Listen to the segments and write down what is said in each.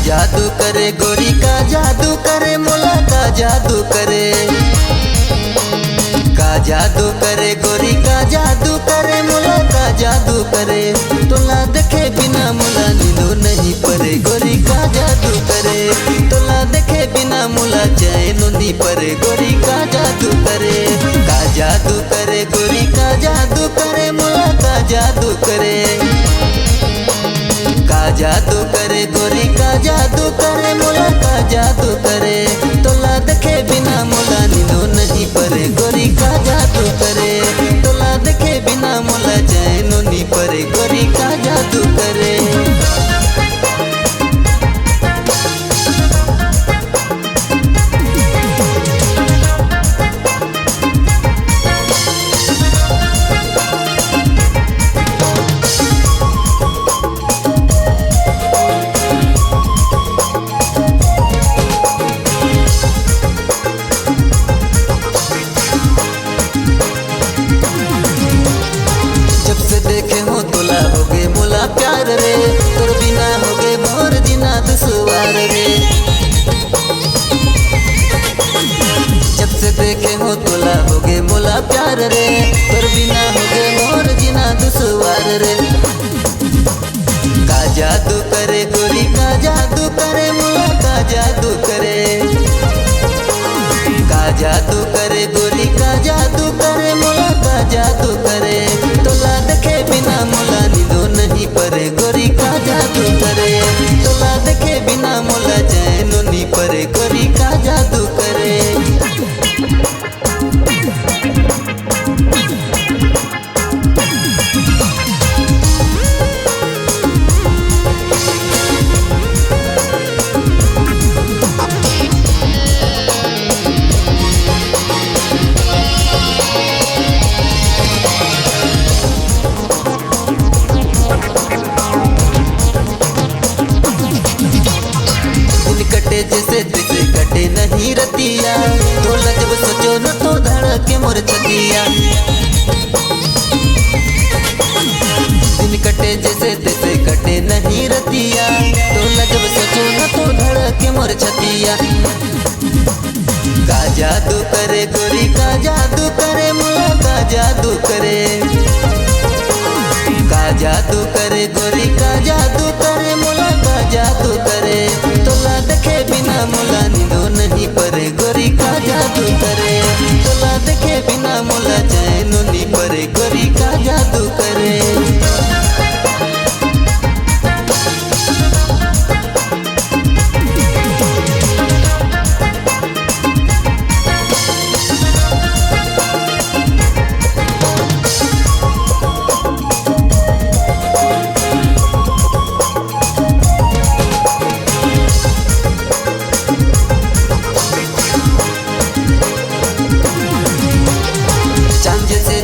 जादू करे गोरी का जादू करे मोला का जादू करे, का जादू करे गोरी का जादू करे मोला का जादू करे। तोला देखे बिना मोला नींदो नहीं परे गोरी का जादू करे, तोला देखे बिना मोला चैनो नहीं परे गोरी का जादू करे। का जादू करे गोरी का जादू करे मोला का जादू करे, का जादू करे गोरी का जादू करे मोला का जादू करे। तोला देखे बिना मोला नींदो नहीं परे गोरी का जादू करे, तोला देखे बिना मोला चैनो नहीं परे गोरी का जादू करे। देखे हो तोला होगे मोला प्यार रे, तोर बिना होगे मोर जीना दुश्वार रे। जब से देखे हो तोला होगे मोला प्यार रे, तोर बिना होगे मोर जीना दुश्वार रे। का जादू करे गोरी का जादू करे मोला का जादू करे, का जादू करे गोरी का जादू करे मोला का जादू करे। तोला देखे बिना मोला नींदो नहीं परे गोरी का जादू करे, तोला देखे बिना मोला चैनो नहीं परे गोरी का जादू करे। जैसे जैसे कटे नहीं रतिया, तोला जब सोचो न तो धड़के मोर छतिया। दिन कटे जैसे जैसे कटे नहीं रतिया, तोला जब सोचो न तो धड़के मोर छतिया। का जादू करे गोरी का जादू करे मोला का जादू करे, का जादू करे गोरी का जादू करे मोला का जादू करे। तोला देखे बिना मोला नींदो नहीं परे गोरी का जादू करे, तोला देखे बिना मोला चैनो नहीं परे गोरी का जादू करे।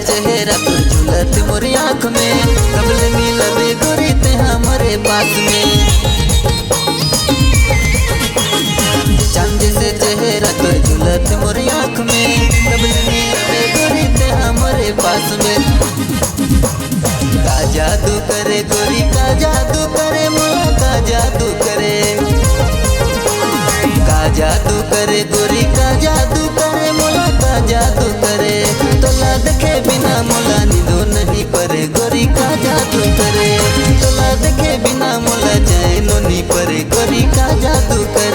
चेहरा तो झूलत मोरी आँख में, कबले मिलबे गोरी ते हमारे पास में। चांद से चेहरा तो झूलत मोरी आँख में, कबले मिलबे गोरी ते हमारे पास में। का जादू करे गोरी का जादू करे मोला का जादू करे, का जादू करे गोरी का जादू करे मोला का जादू करे। तोला देखे बिना मोला नींदो नहीं परे गोरी का जादू करे, तोला देखे बिना मोला चैनो नहीं परे गोरी का जादू करे।